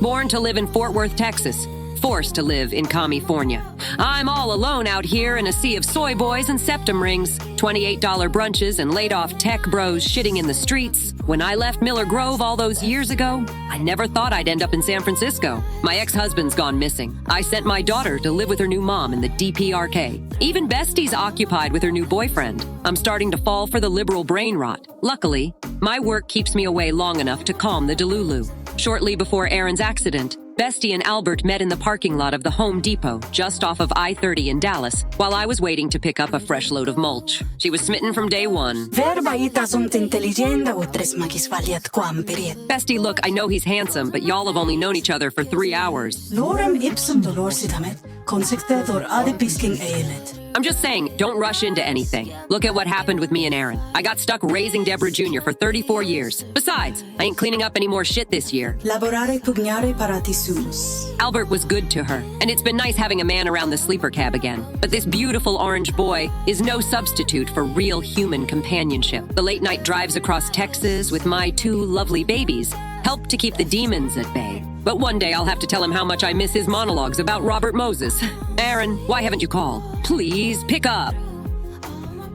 Born to live in Fort Worth, Texas. Forced to live in Commiefornia. I'm all alone out here in a sea of soy boys and septum rings, $28 brunches and laid-off tech bros shitting in the streets. When I left Miller Grove all those years ago, I never thought I'd end up in San Francisco. My ex-husband's gone missing. I sent my daughter to live with her new mom in the DPRK. Even Bestie's occupied with her new boyfriend. I'm starting to fall for the liberal brain rot. Luckily, my work keeps me away long enough to calm the delulu. Shortly before Aaron's accident, Bestie and Albert met in the parking lot of the Home Depot, just off of I-30 in Dallas, while I was waiting to pick up a fresh load of mulch. She was smitten from day one. Bestie, look, I know he's handsome, but y'all have only known each other for 3 hours. I'm just saying, don't rush into anything. Look at what happened with me and Aaron. I got stuck raising Debra Jr. for 34 years. Besides, I ain't cleaning up any more shit this year. Albert was good to her, and it's been nice having a man around the sleeper cab again. But this beautiful orange boy is no substitute for real human companionship. The late-night drives across Texas with my 2 lovely babies help to keep the demons at bay. But one day I'll have to tell him how much I miss his monologues about Robert Moses. Aaron, why haven't you called? Please pick up.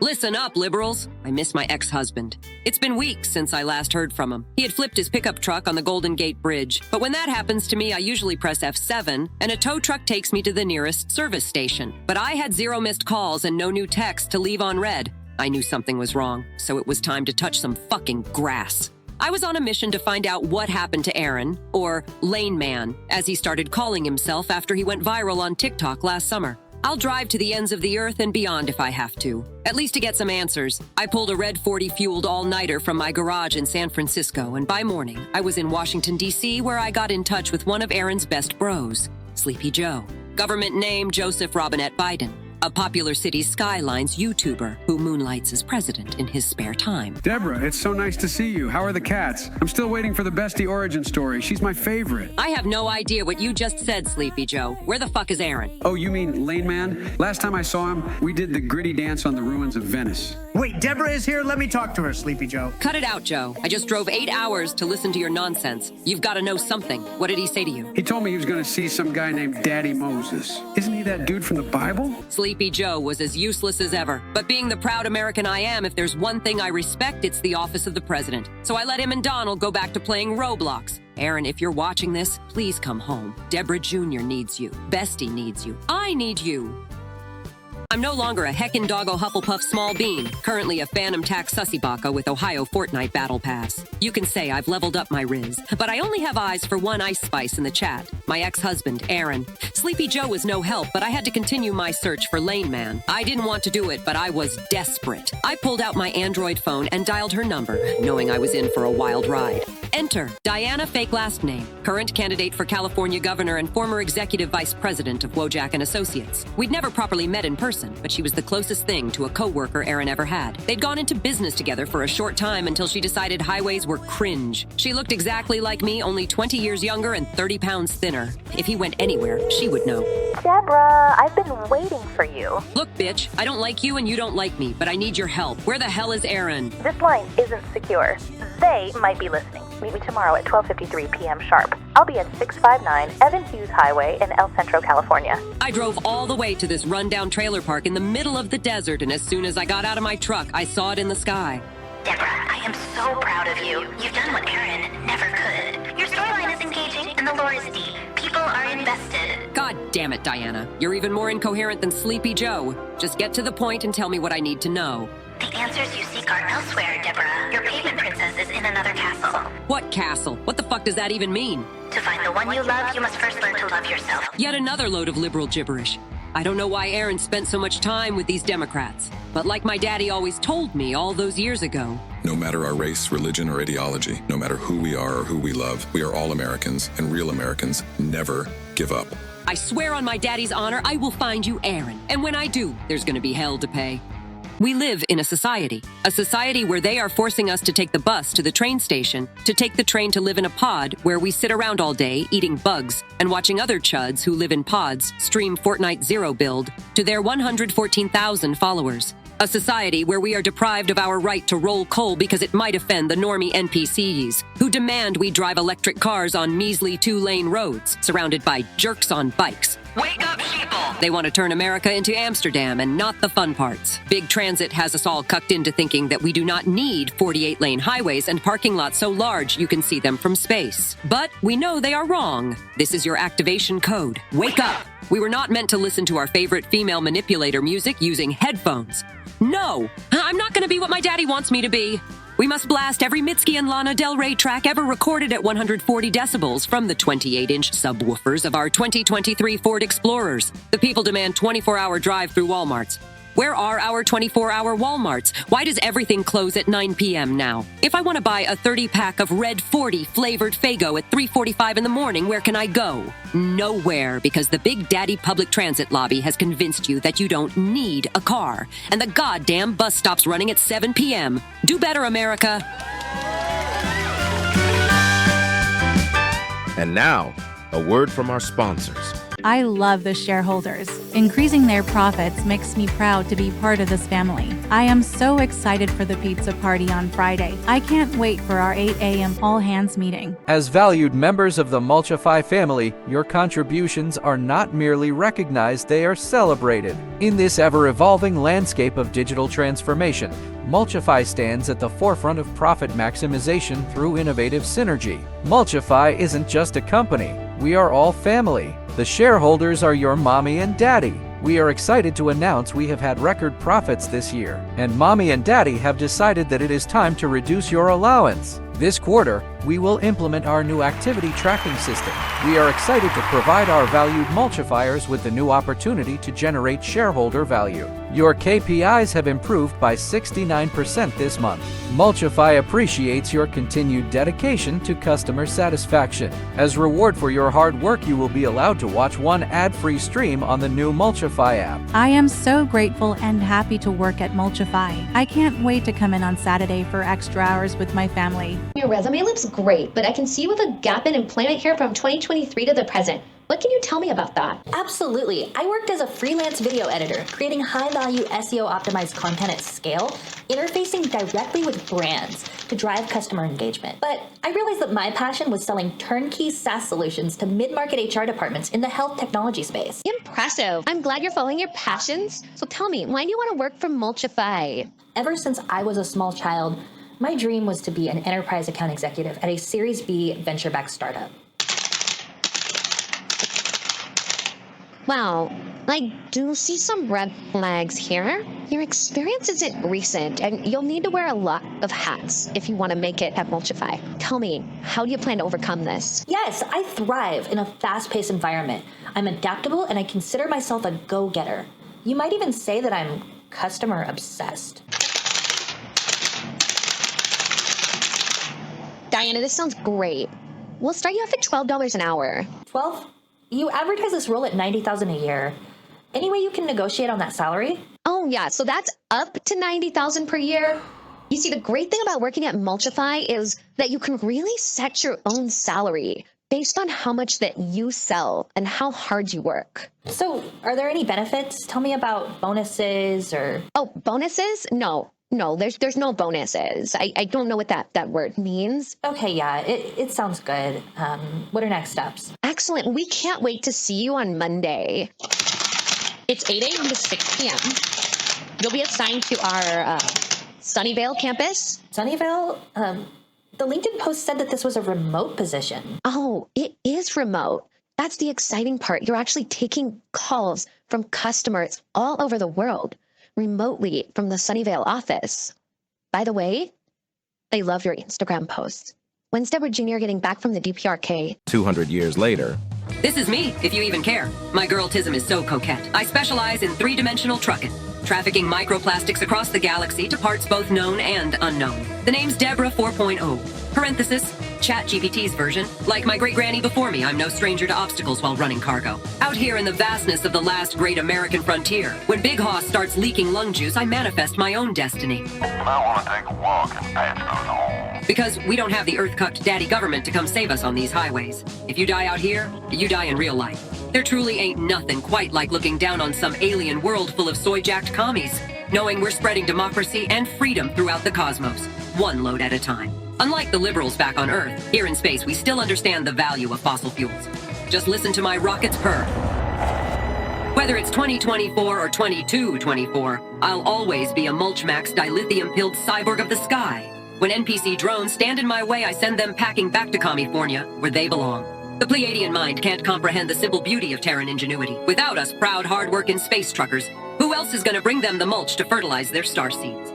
Listen up, liberals. I miss my ex-husband. It's been weeks since I last heard from him. He had flipped his pickup truck on the Golden Gate Bridge. But when that happens to me, I usually press F7, and a tow truck takes me to the nearest service station. But I had 0 missed calls and no new texts to leave on red. I knew something was wrong, so it was time to touch some fucking grass. I was on a mission to find out what happened to Aaron, or Lane Man, as he started calling himself after he went viral on TikTok last summer. I'll drive to the ends of the earth and beyond if I have to, at least to get some answers. I pulled a Red 40 fueled all-nighter from my garage in San Francisco, and by morning, I was in Washington, D.C., where I got in touch with one of Aaron's best bros, Sleepy Joe. Government name Joseph Robinette Biden. A popular Cities Skylines YouTuber who moonlights as president in his spare time. Debra, it's so nice to see you. How are the cats? I'm still waiting for the Bestie origin story. She's my favorite. I have no idea what you just said, Sleepy Joe. Where the fuck is Aaron? Oh, you mean Lane Man? Last time I saw him, we did the gritty dance on the ruins of Venice. Wait, Debra is here? Let me talk to her, Sleepy Joe. Cut it out, Joe. I just drove 8 hours to listen to your nonsense. You've got to know something. What did he say to you? He told me he was going to see some guy named Daddy Moses. Isn't he that dude from the Bible? Sleepy Joe was as useless as ever. But being the proud American I am, if there's one thing I respect, it's the office of the president. So I let him and Donald go back to playing Roblox. Aaron, if you're watching this, please come home. Debra Jr. needs you. Bestie needs you. I need you. I'm no longer a heckin' doggo Hufflepuff small bean, currently a phantom tax sussybaka with Ohio Fortnite Battle Pass. You can say I've leveled up my riz, but I only have eyes for one ice spice in the chat, my ex-husband, Aaron. Sleepy Joe was no help, but I had to continue my search for Lane Man. I didn't want to do it, but I was desperate. I pulled out my Android phone and dialed her number, knowing I was in for a wild ride. Enter Diana, fake last name, current candidate for California governor and former executive vice president of Wojak and Associates. We'd never properly met in person, but she was the closest thing to a coworker Aaron ever had. They'd gone into business together for a short time until she decided highways were cringe. She looked exactly like me, only 20 years younger and 30 pounds thinner. If he went anywhere, she would know. Debra, I've been waiting for you. Look, bitch, I don't like you and you don't like me, but I need your help. Where the hell is Aaron? This line isn't secure. They might be listening. Meet me tomorrow at 12:53 p.m. sharp. I'll be at 659 Evan Hughes Highway in El Centro, California. I drove all the way to this rundown trailer park in the middle of the desert, and as soon as I got out of my truck, I saw it in the sky. Debra, I am so proud of you. You've done what Aaron never could. Your storyline is engaging and the lore is deep. People are invested. God damn it, Diana. You're even more incoherent than Sleepy Joe. Just get to the point and tell me what I need to know. The answers you seek are elsewhere, Debra. Your pavement princess is in another castle. What castle? What the fuck does that even mean? To find the one you love, you must first learn to love yourself. Yet another load of liberal gibberish. I don't know why Aaron spent so much time with these Democrats. But like my daddy always told me all those years ago, no matter our race, religion, or ideology, no matter who we are or who we love, we are all Americans, and real Americans never give up. I swear on my daddy's honor, I will find you Aaron. And when I do, there's gonna be hell to pay. We live in a society where they are forcing us to take the bus to the train station, to take the train to live in a pod where we sit around all day eating bugs and watching other chuds who live in pods stream Fortnite Zero Build to their 114,000 followers. A society where we are deprived of our right to roll coal because it might offend the normie NPCs, who demand we drive electric cars on measly 2-lane roads, surrounded by jerks on bikes. Wake up, sheeple! They want to turn America into Amsterdam and not the fun parts. Big transit has us all cucked into thinking that we do not need 48-lane highways and parking lots so large you can see them from space. But we know they are wrong. This is your activation code. Wake up! We were not meant to listen to our favorite female manipulator music using headphones. No! I'm not going to be what my daddy wants me to be. We must blast every Mitski and Lana Del Rey track ever recorded at 140 decibels from the 28-inch subwoofers of our 2023 Ford Explorers. The people demand 24-hour drive-through Walmarts. Where are our 24-hour Walmarts? Why does everything close at 9 p.m. now? If I want to buy a 30-pack of Red 40 flavored Faygo at 3:45 in the morning, where can I go? Nowhere, because the Big Daddy Public Transit lobby has convinced you that you don't need a car. And the goddamn bus stops running at 7 p.m. Do better, America. And now, a word from our sponsors. I love the shareholders. Increasing their profits makes me proud to be part of this family. I am so excited for the pizza party on Friday. I can't wait for our 8 a.m. all-hands meeting. As valued members of the Mulchify family, your contributions are not merely recognized, they are celebrated. In this ever-evolving landscape of digital transformation, Mulchify stands at the forefront of profit maximization through innovative synergy. Mulchify isn't just a company, we are all family. The shareholders are your mommy and daddy. We are excited to announce we have had record profits this year, and mommy and daddy have decided that it is time to reduce your allowance. This quarter, we will implement our new activity tracking system. We are excited to provide our valued mulchifiers with the new opportunity to generate shareholder value. Your KPIs have improved by 69% this month. Mulchify appreciates your continued dedication to customer satisfaction. As reward for your hard work, you will be allowed to watch one ad-free stream on the new Mulchify app. I am so grateful and happy to work at Mulchify. I can't wait to come in on Saturday for extra hours with my family. Your resume looks great, but I can see you with a gap in employment here from 2023 to the present. What can you tell me about that? Absolutely. I worked as a freelance video editor, creating high-value SEO-optimized content at scale, interfacing directly with brands to drive customer engagement. But I realized that my passion was selling turnkey SaaS solutions to mid-market HR departments in the health technology space. Impressive. I'm glad you're following your passions. So tell me, why do you want to work for Mulchify? Ever since I was a small child, my dream was to be an enterprise account executive at a Series B venture-backed startup. Wow, I do see some red flags here. Your experience isn't recent, and you'll need to wear a lot of hats if you want to make it at Mulchify. Tell me, how do you plan to overcome this? Yes, I thrive in a fast-paced environment. I'm adaptable, and I consider myself a go-getter. You might even say that I'm customer-obsessed. Diana, this sounds great. We'll start you off at $12 an hour. 12? You advertise this role at $90,000 a year. Any way you can negotiate on that salary? Oh yeah, so that's up to $90,000 per year. You see, the great thing about working at Mulchify is that you can really set your own salary based on how much that you sell and how hard you work. So, are there any benefits? Tell me about bonuses or... Oh, bonuses? No, there's no bonuses. I don't know what that word means. Okay, yeah, it sounds good. What are next steps? Excellent. We can't wait to see you on Monday. It's 8 a.m. to 6 p.m. You'll be assigned to our Sunnyvale campus. Sunnyvale? The LinkedIn post said that this was a remote position. Oh, it is remote. That's the exciting part. You're actually taking calls from customers all over the world, remotely from the Sunnyvale office. By the way, I love your Instagram posts. When's Debra Jr. getting back from the DPRK? 200 years later. This is me, if you even care. My girl-tism is so coquette. I specialize in three-dimensional trucking, trafficking microplastics across the galaxy to parts both known and unknown. The name's Debra 4.0. Parenthesis, ChatGPT's version. Like my great-granny before me, I'm no stranger to obstacles while running cargo. Out here in the vastness of the last great American frontier, when Big Hoss starts leaking lung juice, I manifest my own destiny. I want to take a walk and patch those holes. Because we don't have the earth-cucked daddy government to come save us on these highways. If you die out here, you die in real life. There truly ain't nothing quite like looking down on some alien world full of soy-jacked commies. knowing we're spreading democracy and freedom throughout the cosmos, one load at a time. Unlike the liberals back on Earth, here in space we still understand the value of fossil fuels. Just listen to my rockets purr. Whether it's 2024 or 2224, I'll always be a mulch-maxed dilithium-pilled cyborg of the sky. When NPC drones stand in my way, I send them packing back to Commiefornia, where they belong. The Pleiadian mind can't comprehend the simple beauty of Terran ingenuity. Without us proud, hard-working space truckers, who else is gonna bring them the mulch to fertilize their star seeds?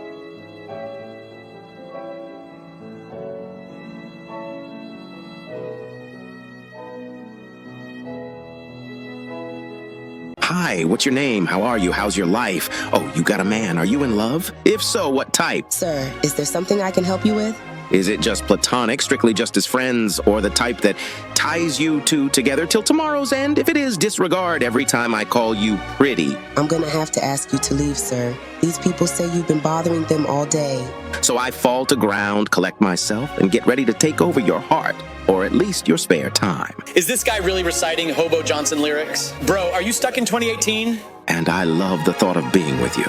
Hi, what's your name? How are you? How's your life? Oh, you got a man. Are you in love? If so, what type? Sir, is there something I can help you with? Is it just platonic, strictly just as friends, or the type that ties you two together till tomorrow's end? If it is, disregard every time I call you pretty. I'm gonna have to ask you to leave, sir. These people say you've been bothering them all day. So I fall to ground, collect myself, and get ready to take over your heart, or at least your spare time. Is this guy really reciting Hobo Johnson lyrics? Bro, are you stuck in 2018? And I love the thought of being with you.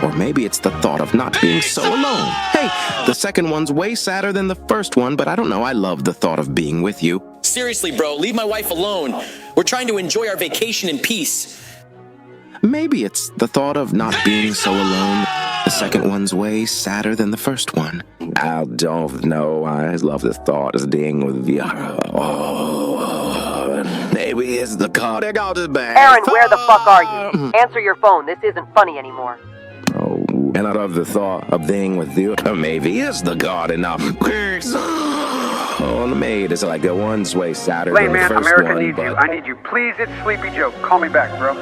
Or maybe it's the thought of not being so alone. Hey, the second one's way sadder than the first one, but I don't know, I love the thought of being with you. Seriously, bro, leave my wife alone. We're trying to enjoy our vacation in peace. Maybe it's the thought of not being so alone. The second one's way sadder than the first one. I don't know, I love the thought of being with you. Maybe it's the car that got us back. Aaron, where the fuck are you? Answer your phone, this isn't funny anymore. Oh, and I love the thought of being with you. Maybe it's the garden of oh, the maid is like the one's way sadder than the first one. America needs you. I need you. Please, it's Sleepy Joe. Call me back, bro.